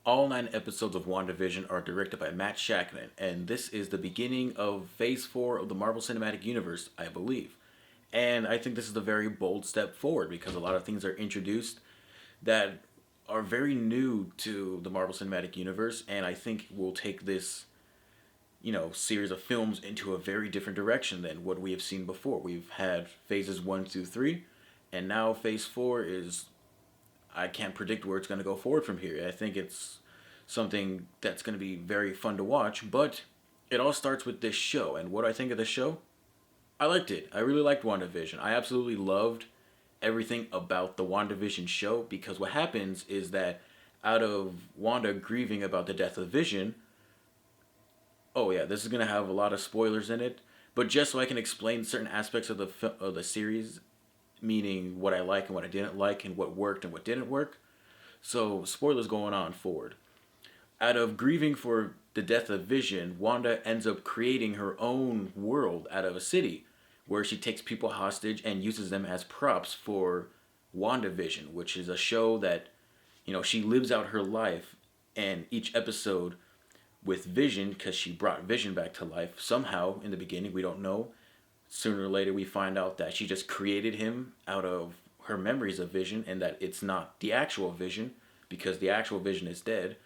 All 9 episodes of WandaVision are directed by Matt Shakman, and this is the beginning of Phase 4 of the Marvel Cinematic Universe, I believe. And I think this is a very bold step forward because a lot of things are introduced that are very new to the Marvel Cinematic Universe, and I think will take this, series of films into a very different direction than what we have seen before. We've had phases 1 through 3, and now Phase 4 is I can't predict where it's going to go forward from here. I think it's something that's going to be very fun to watch, but it all starts with this show. And what do I think of the show? I liked it. I really liked WandaVision. I absolutely loved everything about the WandaVision show because what happens is that out of Wanda grieving about the death of Vision, oh yeah, this is going to have a lot of spoilers in it, but just so I can explain certain aspects of the series, meaning what I like and what I didn't like and what worked and what didn't work. So, spoilers going on forward. Out of grieving for the death of Vision, Wanda ends up creating her own world out of a city where she takes people hostage and uses them as props for WandaVision, which is a show that, she lives out her life and each episode with Vision, because she brought Vision back to life somehow in the beginning, we don't know. Sooner or later, we find out that she just created him out of her memories of Vision and that it's not the actual Vision because the actual Vision is dead.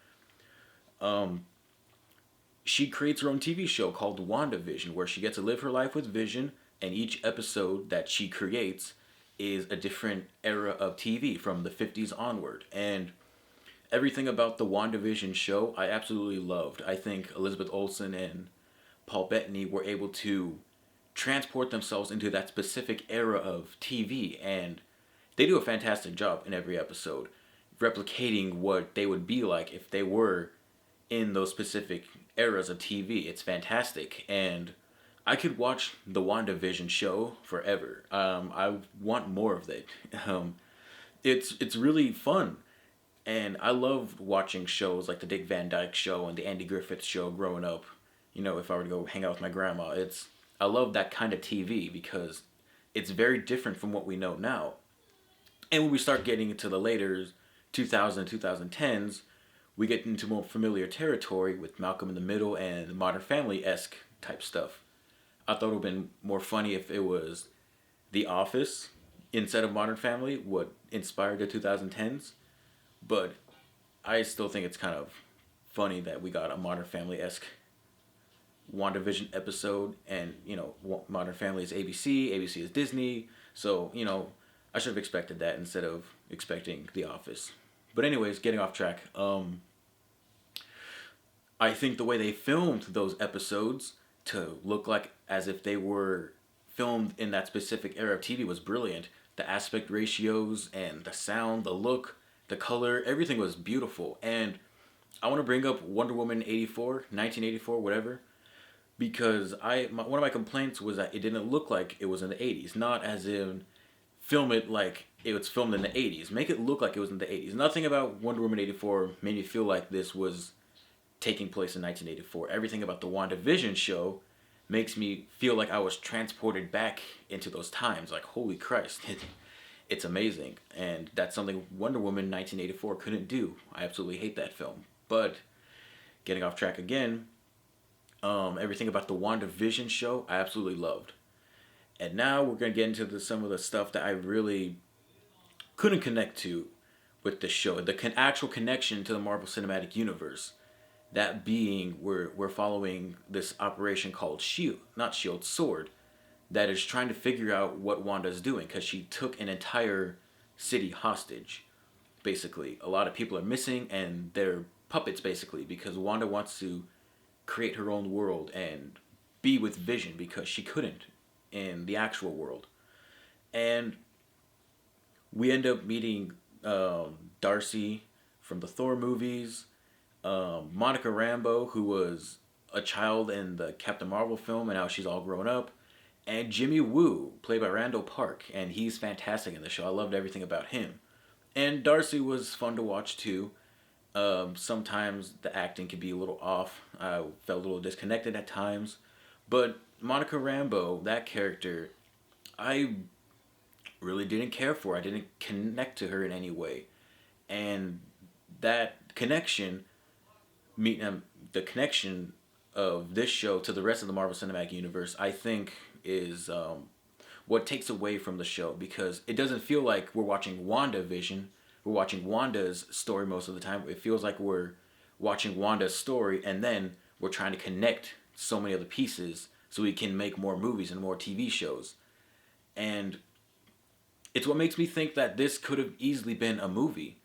She creates her own TV show called WandaVision where she gets to live her life with Vision, and each episode that she creates is a different era of TV from the 50s onward. And everything about the WandaVision show I absolutely loved. I think Elizabeth Olsen and Paul Bettany were able to transport themselves into that specific era of TV, and they do a fantastic job in every episode, replicating what they would be like if they were in those specific eras of TV. It's fantastic, and I could watch the WandaVision show forever. I want more of it. It's really fun, and I loved watching shows like the Dick Van Dyke Show and the Andy Griffith Show growing up. If I were to go hang out with my grandma, I love that kind of TV because it's very different from what we know now. And when we start getting into the later 2000 2010s, we get into more familiar territory with Malcolm in the Middle and Modern Family-esque type stuff. I thought it would have been more funny if it was The Office instead of Modern Family, what inspired the 2010s. But I still think it's kind of funny that we got a Modern Family-esque WandaVision episode, and Modern Family is ABC, ABC is Disney, so I should have expected that instead of expecting The Office. But anyways, getting off track. I think the way they filmed those episodes to look like as if they were filmed in that specific era of TV was brilliant. The aspect ratios and the sound, the look, the color, everything was beautiful. And I want to bring up Wonder Woman 1984, whatever, because one of my complaints was that it didn't look like it was in the 80s. Not as in film it like it was filmed in the 80s. Make it look like it was in the 80s. Nothing about Wonder Woman 84 made me feel like this was taking place in 1984. Everything about the WandaVision show makes me feel like I was transported back into those times. Like, holy Christ, it's amazing. And that's something Wonder Woman 1984 couldn't do. I absolutely hate that film. But getting off track again, everything about the WandaVision show I absolutely loved. And now we're going to get into some of the stuff that I really couldn't connect to with the show. The actual connection to the Marvel Cinematic Universe. That being, we're following this operation called Sword, that is trying to figure out what Wanda's doing because she took an entire city hostage. Basically, a lot of people are missing and they're puppets basically because Wanda wants to create her own world and be with Vision because she couldn't in the actual world. And we end up meeting Darcy from the Thor movies, Monica Rambeau, who was a child in the Captain Marvel film and now she's all grown up, and Jimmy Woo, played by Randall Park, and he's fantastic in the show. I loved everything about him. And Darcy was fun to watch too. Sometimes the acting could be a little off. I felt a little disconnected at times. But Monica Rambeau, that character, I really didn't care for. I didn't connect to her in any way. And that connection meet the connection of this show to the rest of the Marvel Cinematic Universe, I think, is what takes away from the show, because it doesn't feel like we're watching WandaVision. We're watching Wanda's story most of the time. It feels like we're watching Wanda's story, and then we're trying to connect so many other pieces so we can make more movies and more TV shows. And it's what makes me think that this could have easily been a movie,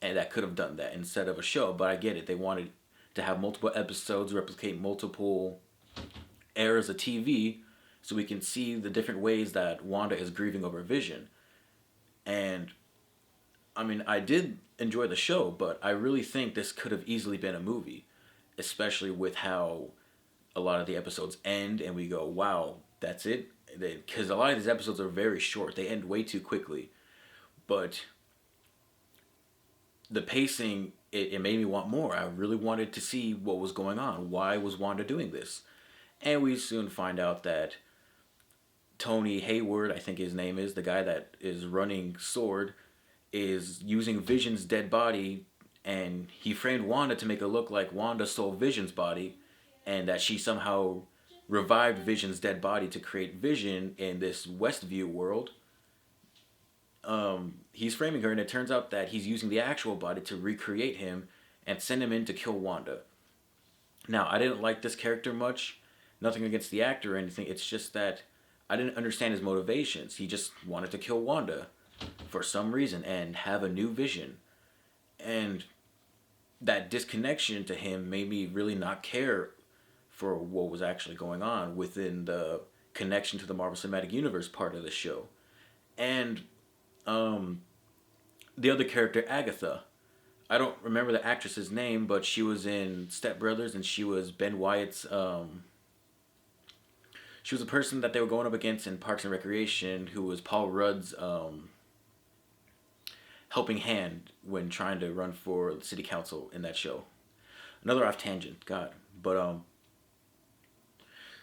and that could have done that instead of a show. But I get it. They wanted to have multiple episodes, replicate multiple eras of TV, so we can see the different ways that Wanda is grieving over Vision. And I mean, I did enjoy the show, but I really think this could have easily been a movie, especially with how a lot of the episodes end and we go, wow, that's it? Because a lot of these episodes are very short. They end way too quickly. But the pacing, it made me want more. I really wanted to see what was going on. Why was Wanda doing this? And we soon find out that Tony Hayward, I think his name is, the guy that is running Sword, is using Vision's dead body, and he framed Wanda to make it look like Wanda stole Vision's body, and that she somehow revived Vision's dead body to create Vision in this Westview world. He's framing her, and it turns out that he's using the actual body to recreate him and send him in to kill Wanda. Now, I didn't like this character much. Nothing against the actor or anything. It's just that I didn't understand his motivations. He just wanted to kill Wanda for some reason and have a new Vision. And that disconnection to him made me really not care for what was actually going on within the connection to the Marvel Cinematic Universe part of the show. And the other character, Agatha. I don't remember the actress's name, but she was in Step Brothers, and she was Ben Wyatt's. She was a person that they were going up against in Parks and Recreation, who was Paul Rudd's helping hand when trying to run for the city council in that show. Another off tangent, God. But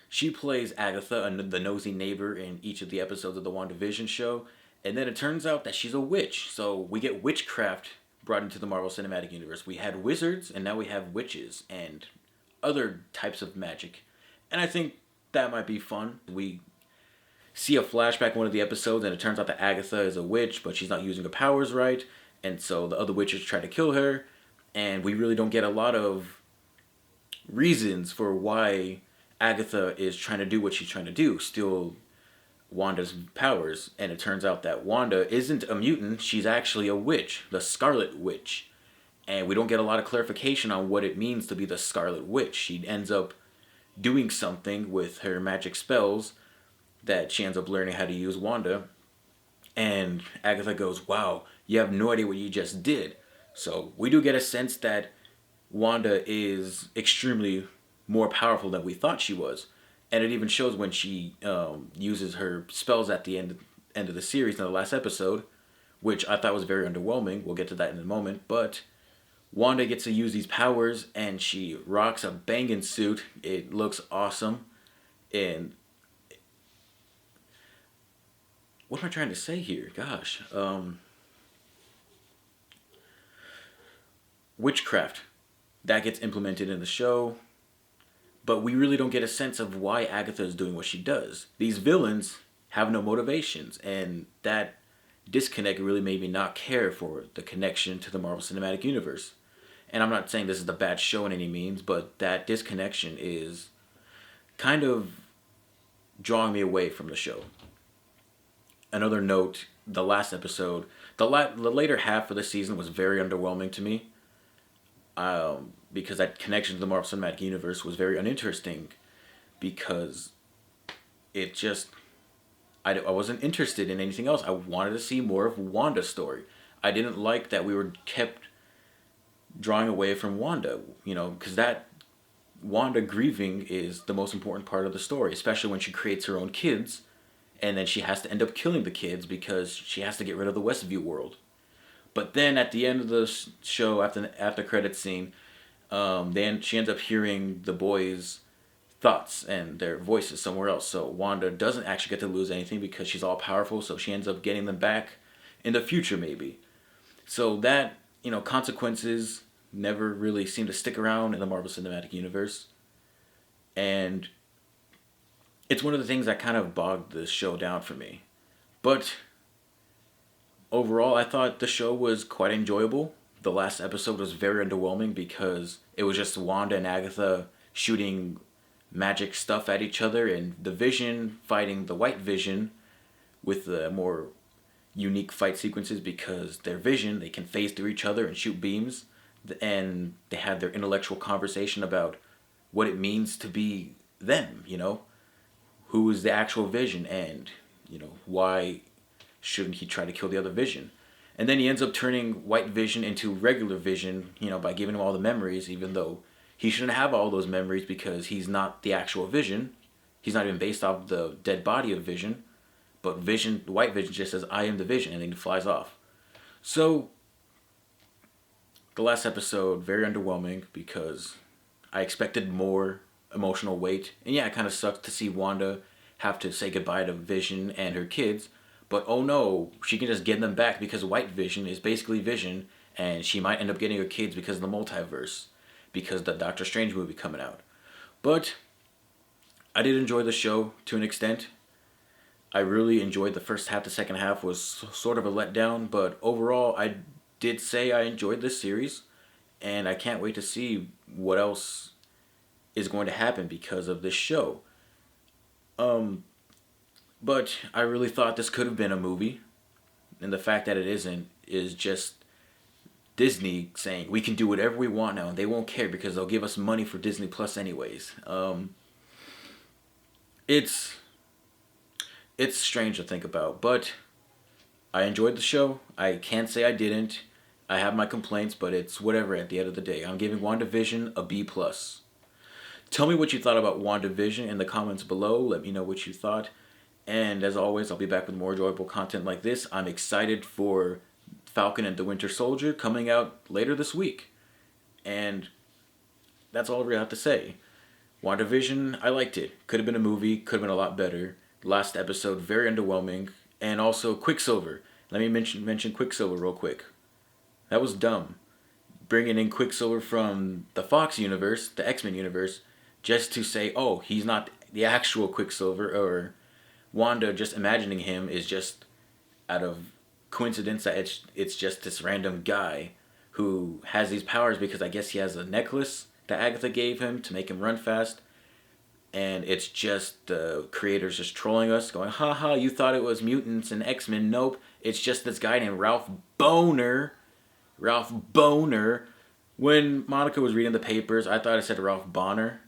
she plays Agatha, the nosy neighbor, in each of the episodes of the WandaVision show. And then it turns out that she's a witch. So we get witchcraft brought into the Marvel Cinematic Universe. We had wizards, and now we have witches and other types of magic. And I think that might be fun. We see a flashback in one of the episodes, and it turns out that Agatha is a witch, but she's not using her powers right. And so the other witches try to kill her. And we really don't get a lot of reasons for why Agatha is trying to do what she's trying to do, steal Wanda's powers. And it turns out that Wanda isn't a mutant, she's actually a witch, the Scarlet Witch. And we don't get a lot of clarification on what it means to be the Scarlet Witch. She ends up doing something with her magic spells that she ends up learning how to use Wanda. And Agatha goes, wow, you have no idea what you just did. So we do get a sense that Wanda is extremely more powerful than we thought she was. And it even shows when she uses her spells at the end of the series in the last episode, which I thought was very underwhelming. We'll get to that in a moment. But Wanda gets to use these powers, and she rocks a banging suit. It looks awesome. And what am I trying to say here? Gosh. Witchcraft. That gets implemented in the show. But we really don't get a sense of why Agatha is doing what she does. These villains have no motivations, and that disconnect really made me not care for the connection to the Marvel Cinematic Universe. And I'm not saying this is a bad show in any means, but that disconnection is kind of drawing me away from the show. Another note, the last episode, the later half of the season was very underwhelming to me. Because that connection to the Marvel Cinematic Universe was very uninteresting, because it just, I wasn't interested in anything else. I wanted to see more of Wanda's story. I didn't like that we were kept drawing away from Wanda, because that Wanda grieving is the most important part of the story, especially when she creates her own kids, and then she has to end up killing the kids because she has to get rid of the Westview world. But then at the end of the show, after credits scene, then she ends up hearing the boys' thoughts and their voices somewhere else. So Wanda doesn't actually get to lose anything because she's all powerful. So she ends up getting them back in the future, maybe. So that, consequences never really seemed to stick around in the Marvel Cinematic Universe. And it's one of the things that kind of bogged this show down for me. But overall, I thought the show was quite enjoyable. The last episode was very underwhelming because it was just Wanda and Agatha shooting magic stuff at each other, and the Vision fighting the White Vision with the more unique fight sequences because their vision, they can phase through each other and shoot beams, and they had their intellectual conversation about what it means to be them, who is the actual Vision, and why shouldn't he try to kill the other Vision. And then he ends up turning White Vision into regular Vision, by giving him all the memories, even though he shouldn't have all those memories because he's not the actual Vision. He's not even based off the dead body of Vision. But Vision, White Vision just says, "I am the Vision," and then he flies off. So, the last episode, very underwhelming because I expected more emotional weight. And yeah, it kind of sucks to see Wanda have to say goodbye to Vision and her kids. But oh no, she can just get them back because White Vision is basically Vision, and she might end up getting her kids because of the multiverse, because the Doctor Strange movie coming out. But I did enjoy the show to an extent. I really enjoyed the first half. The second half was sort of a letdown, but overall I did say I enjoyed this series, and I can't wait to see what else is going to happen because of this show. But I really thought this could have been a movie, and the fact that it isn't is just Disney saying we can do whatever we want now, and they won't care because they'll give us money for Disney Plus anyways. It's strange to think about, but I enjoyed the show. I can't say I didn't. I have my complaints, but it's whatever at the end of the day. I'm giving WandaVision a B+. Tell me what you thought about WandaVision in the comments below. Let me know what you thought. And as always, I'll be back with more enjoyable content like this. I'm excited for Falcon and the Winter Soldier coming out later this week. And that's all I really have to say. WandaVision, I liked it. Could have been a movie, could have been a lot better. Last episode, very underwhelming. And also Quicksilver. Let me mention Quicksilver real quick. That was dumb. Bringing in Quicksilver from the Fox universe, the X-Men universe, just to say, oh, he's not the actual Quicksilver, or Wanda just imagining him is just out of coincidence that it's just this random guy who has these powers because I guess he has a necklace that Agatha gave him to make him run fast. And it's just the creators just trolling us, going, haha, you thought it was mutants and X-Men. Nope, it's just this guy named Ralph Boner. Ralph Boner. When Monica was reading the papers, I thought it said Ralph Bonner.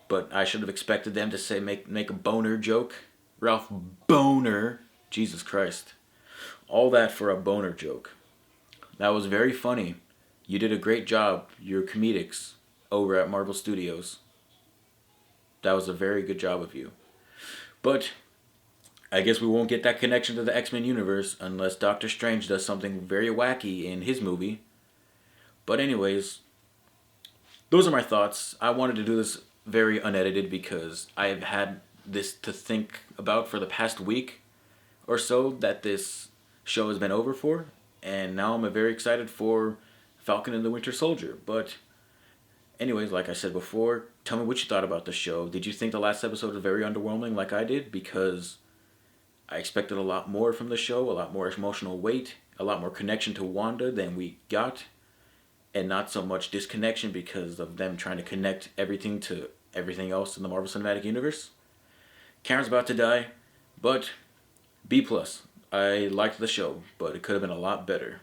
But I should have expected them to say make a boner joke. Ralph Boner. Jesus Christ. All that for a boner joke. That was very funny. You did a great job, your comedics, over at Marvel Studios. That was a very good job of you. But I guess we won't get that connection to the X-Men universe unless Doctor Strange does something very wacky in his movie. But anyways, those are my thoughts. I wanted to do this very unedited because I have had this to think about for the past week or so that this show has been over for. And now I'm very excited for Falcon and the Winter Soldier. But anyways, like I said before, tell me what you thought about the show. Did you think the last episode was very underwhelming like I did? Because I expected a lot more from the show, a lot more emotional weight, a lot more connection to Wanda than we got, and not so much disconnection because of them trying to connect everything to everything else in the Marvel Cinematic Universe. Karen's about to die, but B+. I liked the show, but it could have been a lot better.